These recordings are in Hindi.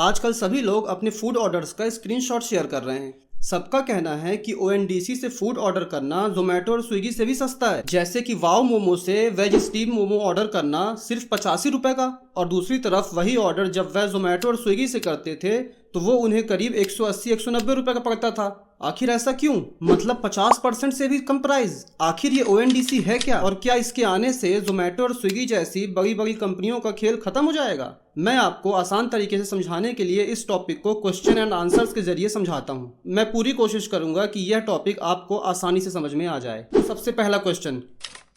आजकल सभी लोग अपने फूड ऑर्डर्स का स्क्रीनशॉट शेयर कर रहे हैं। सबका कहना है कि ओएनडीसी से फूड ऑर्डर करना जोमेटो और स्विगी से भी सस्ता है। जैसे कि वाव मोमो से वेज स्टीम मोमो ऑर्डर करना सिर्फ 85 रुपए का, और दूसरी तरफ वही ऑर्डर जब वह जोमेटो और स्विगी से करते थे तो वो उन्हें करीब 180-190 रुपए का पड़ता था। आखिर ऐसा क्यों? मतलब 50% से भी कम प्राइस। आखिर ये ओएनडीसी है क्या, और क्या इसके आने से जोमेटो और स्विगी जैसी बड़ी बड़ी कंपनियों का खेल खत्म हो जाएगा? मैं आपको आसान तरीके से समझाने के लिए इस टॉपिक को क्वेश्चन एंड आंसर्स के जरिए समझाता हूँ। मैं पूरी कोशिश करूंगा कि यह टॉपिक आपको आसानी से समझ में आ जाए। तो सबसे पहला क्वेश्चन,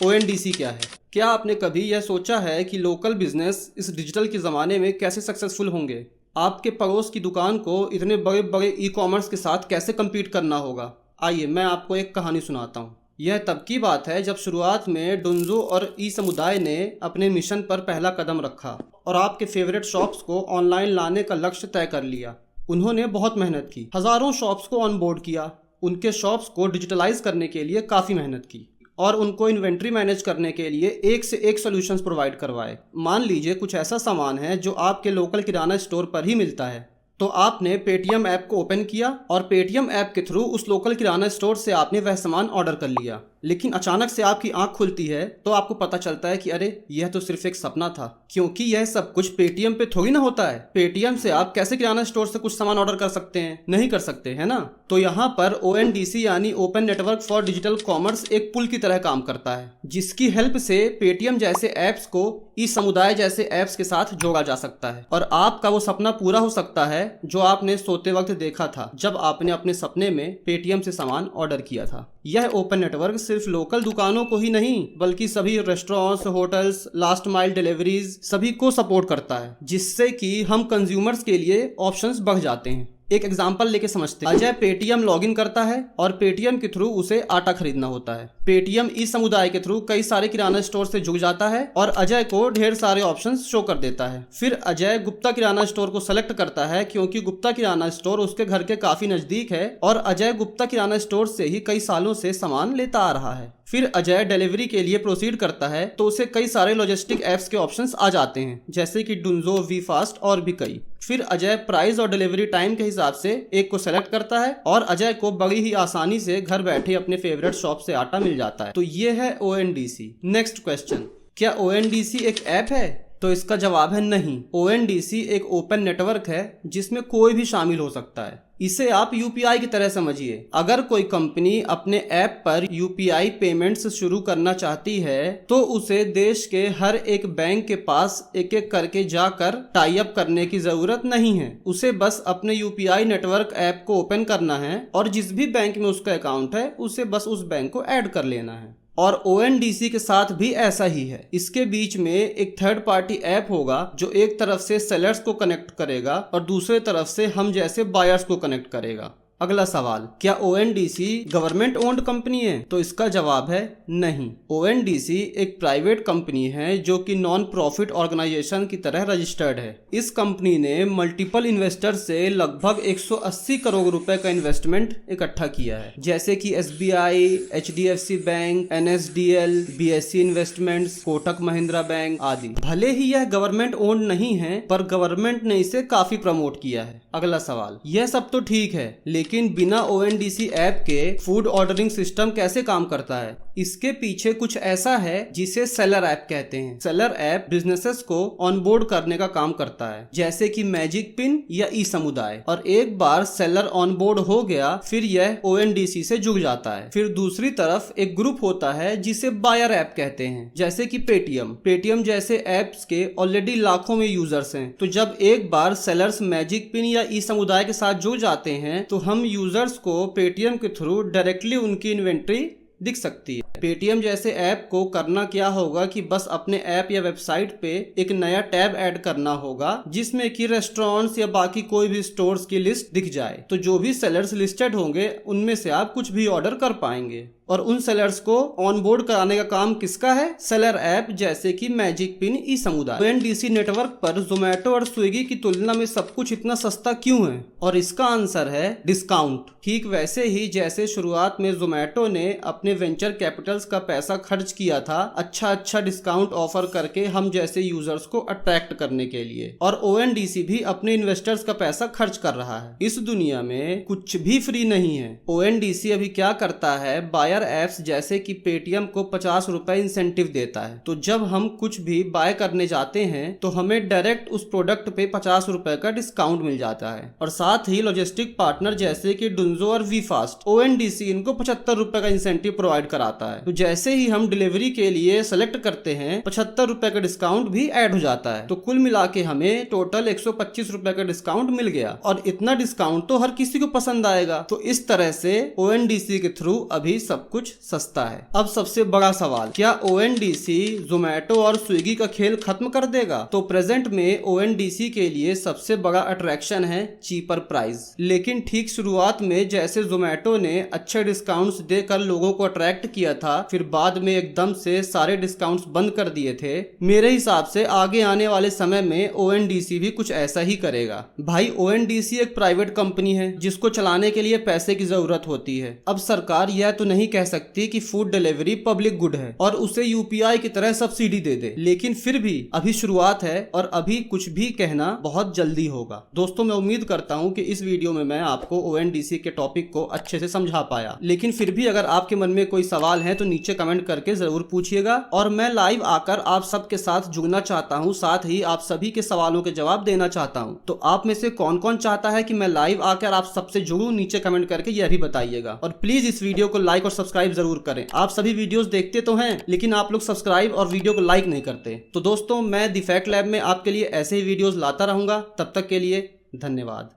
ओएनडीसी क्या है? क्या आपने कभी यह सोचा है कि लोकल बिजनेस इस डिजिटल के ज़माने में कैसे सक्सेसफुल होंगे? आपके पड़ोस की दुकान को इतने बड़े बड़े ई कॉमर्स के साथ कैसे compete करना होगा? आइए मैं आपको एक कहानी सुनाता हूँ। यह तब की बात है जब शुरुआत में डुंजो और ई समुदाय ने अपने मिशन पर पहला कदम रखा और आपके फेवरेट शॉप्स को ऑनलाइन लाने का लक्ष्य तय कर लिया। उन्होंने बहुत मेहनत की, हज़ारों शॉप्स को ऑनबोर्ड किया, उनके शॉप्स को डिजिटलाइज करने के लिए काफ़ी मेहनत की और उनको इन्वेंट्री मैनेज करने के लिए एक से एक सॉल्यूशंस प्रोवाइड करवाए। मान लीजिए कुछ ऐसा सामान है जो आपके लोकल किराना स्टोर पर ही मिलता है, तो आपने पेटीएम ऐप को ओपन किया और पेटीएम ऐप के थ्रू उस लोकल किराना स्टोर से आपने वह सामान ऑर्डर कर लिया। लेकिन अचानक से आपकी आंख खुलती है तो आपको पता चलता है कि अरे यह तो सिर्फ एक सपना था, क्योंकि यह सब कुछ पेटीएम पे थोड़ी ना होता है। पेटीएम से आप कैसे किराना स्टोर से कुछ सामान ऑर्डर कर सकते हैं? नहीं कर सकते, है ना? तो यहाँ पर ओएनडीसी यानी open network for digital commerce एक पुल की तरह काम करता है, जिसकी हेल्प से पेटीएम जैसे ऐप्स को ई समुदाय जैसे ऐप्स के साथ जोड़ा जा सकता है और आपका वो सपना पूरा हो सकता है जो आपने सोते वक्त देखा था जब आपने अपने सपने में पेटीएम से सामान ऑर्डर किया था। यह ओपन नेटवर्क सिर्फ लोकल दुकानों को ही नहीं बल्कि सभी restaurants, hotels, last mile deliveries सभी को सपोर्ट करता है, जिससे कि हम कंज्यूमर्स के लिए ऑप्शंस बढ़ जाते हैं। एक एग्जांपल लेके समझते हैं। अजय पेटीएम लॉगिन करता है और पेटीएम के थ्रू उसे आटा खरीदना होता है। पेटीएम ई समुदाय के थ्रू कई सारे किराना स्टोर से जुड़ जाता है और अजय को ढेर सारे ऑप्शंस शो कर देता है। फिर अजय गुप्ता किराना स्टोर को सेलेक्ट करता है क्योंकि गुप्ता किराना स्टोर उसके घर के काफी नजदीक है और अजय गुप्ता किराना स्टोर से ही कई सालों से सामान लेता आ रहा है। फिर अजय डिलीवरी के लिए प्रोसीड करता है तो उसे कई सारे लॉजिस्टिक एप्स के ऑप्शंस आ जाते हैं, जैसे कि डुंजो, वी फास्ट और भी कई। फिर अजय प्राइस और डिलीवरी टाइम के हिसाब से एक को सेलेक्ट करता है और अजय को बड़ी ही आसानी से घर बैठे अपने फेवरेट शॉप से आटा मिल जाता है। तो ये है ओएनडीसी। नेक्स्ट क्वेश्चन, क्या ओएनडीसी एक ऐप है? तो इसका जवाब है नहीं। ओएनडीसी एक ओपन नेटवर्क है जिसमें कोई भी शामिल हो सकता है। इसे आप यूपीआई की तरह समझिए। अगर कोई कंपनी अपने ऐप पर यूपीआई पेमेंट्स शुरू करना चाहती है तो उसे देश के हर एक बैंक के पास एक एक करके जाकर टाई अप करने की जरूरत नहीं है। उसे बस अपने यूपीआई नेटवर्क ऐप को ओपन करना है और जिस भी बैंक में उसका अकाउंट है उसे बस उस बैंक को ऐड कर लेना है। और ओएनडीसी के साथ भी ऐसा ही है। इसके बीच में एक थर्ड पार्टी ऐप होगा जो एक तरफ से सेलर्स को कनेक्ट करेगा और दूसरे तरफ से हम जैसे बायर्स को कनेक्ट करेगा। अगला सवाल, क्या ओएनडीसी गवर्नमेंट ओन्ड कंपनी है? तो इसका जवाब है नहीं। ओएनडीसी एक प्राइवेट कंपनी है जो कि नॉन प्रॉफिट ऑर्गेनाइजेशन की तरह रजिस्टर्ड है। इस कंपनी ने मल्टीपल इन्वेस्टर से लगभग 180 करोड़ रुपए का इन्वेस्टमेंट इकट्ठा किया है, जैसे कि SBI, HDFC bank, NSDL, BSc investments, Kotak Mahindra bank आदि। भले ही यह गवर्नमेंट ओन्ड नहीं है पर गवर्नमेंट ने इसे काफी प्रमोट किया है। अगला सवाल, यह सब तो ठीक है लेकिन बिना ओएनडीसी ऐप के फूड ऑर्डरिंग सिस्टम कैसे काम करता है? इसके पीछे कुछ ऐसा है जिसे सेलर ऐप कहते हैं। सेलर ऐप बिजनेसेस को ऑनबोर्ड करने का काम करता है, जैसे कि मैजिक पिन या ई समुदाय। और एक बार सेलर ऑनबोर्ड हो गया फिर यह ओएनडीसी से जुड़ जाता है। फिर दूसरी तरफ एक ग्रुप होता है जिसे बायर ऐप कहते हैं, जैसे कि पेटीएम जैसे ऐप्स के ऑलरेडी लाखों में यूजर्स हैं। तो जब एक बार सेलर्स मैजिक पिन या ई समुदाय के साथ जुड़ जाते हैं तो हम यूजर्स को पेटीएम के थ्रू डायरेक्टली उनकी इन्वेंट्री दिख सकती है। पेटीएम जैसे ऐप को करना क्या होगा कि बस अपने ऐप या वेबसाइट पे एक नया टैब ऐड करना होगा जिसमें कि रेस्टोरेंट्स या बाकी कोई भी स्टोर्स की लिस्ट दिख जाए। तो जो भी सेलर्स लिस्टेड होंगे उनमें से आप कुछ भी ऑर्डर कर पाएंगे। और उन सेलर्स को ऑनबोर्ड कराने का काम किसका है? सेलर ऐप जैसे कि मैजिक पिन, ई समुदाय। ONDC नेटवर्क पर जोमेटो और स्विगी की तुलना में सब कुछ इतना सस्ता क्यों है? और इसका आंसर है डिस्काउंट। ठीक वैसे ही जैसे शुरुआत में जोमेटो ने अपने वेंचर कैपिटल्स का पैसा खर्च किया था अच्छा डिस्काउंट ऑफर करके हम जैसे यूजर्स को अट्रैक्ट करने के लिए, और ONDC भी अपने इन्वेस्टर्स का पैसा खर्च कर रहा है। इस दुनिया में कुछ भी फ्री नहीं है। ONDC अभी क्या करता है, बायर एप्स जैसे कि पेटीएम को 50 रुपए इंसेंटिव देता है। तो जब हम कुछ भी बाय करने जाते हैं तो हमें डायरेक्ट उस प्रोडक्ट पे 50 रुपए का डिस्काउंट मिल जाता है। और साथ ही लॉजिस्टिक पार्टनर जैसे कि डुंजो और वी फास्ट, ONDC इनको 75 रुपए का इंसेंटिव प्रोवाइड कराता है। तो जैसे ही हम डिलीवरी के लिए सेलेक्ट करते हैं 75 रुपए का डिस्काउंट भी ऐड हो जाता है। तो कुल मिला के हमें टोटल 125 रुपए का डिस्काउंट मिल गया, और इतना डिस्काउंट तो हर किसी को पसंद आएगा। तो इस तरह से ONDC के थ्रू अभी सब कुछ सस्ता है। अब सबसे बड़ा सवाल, क्या ONDC जोमेटो और स्विगी का खेल खत्म कर देगा? तो प्रेजेंट में ONDC के लिए सबसे बड़ा अट्रैक्शन है चीपर प्राइस। लेकिन ठीक शुरुआत में जैसे जोमेटो ने अच्छे डिस्काउंट्स देकर लोगों को अट्रैक्ट किया था, फिर बाद में एकदम से सारे डिस्काउंट्स बंद कर दिए थे। मेरे हिसाब से आगे आने वाले समय में ONDC भी कुछ ऐसा ही करेगा। भाई ONDC एक प्राइवेट कंपनी है जिसको चलाने के लिए पैसे की जरूरत होती है। अब सरकार यह तो नहीं कह सकती कि फूड डिलीवरी पब्लिक गुड है और उसे UPI की तरह सब्सिडी दे दे, लेकिन फिर भी अभी शुरुआत है और अभी कुछ भी कहना बहुत जल्दी होगा। दोस्तों, मैं उम्मीद करता हूं कि इस वीडियो में मैं आपको ONDC के टॉपिक को अच्छे से समझा पाया, लेकिन फिर भी अगर आपके मन में कोई सवाल है तो नीचे कमेंट करके जरूर पूछिएगा, और मैं लाइव आकर आप सबके साथ जुड़ना चाहता हूं, साथ ही आप सभी के सवालों के जवाब देना चाहता हूं। तो आप में से कौन कौन चाहता है कि मैं लाइव आकर आप सबसे जुड़ूं, नीचे कमेंट करके यह भी बताइएगा। और प्लीज इस वीडियो को लाइक और सब्सक्राइब जरूर करें। आप सभी वीडियोस देखते तो हैं, लेकिन आप लोग सब्सक्राइब और वीडियो को लाइक नहीं करते। तो दोस्तों, मैं द फैक्ट लैब में आपके लिए ऐसे ही वीडियोस लाता रहूंगा। तब तक के लिए धन्यवाद।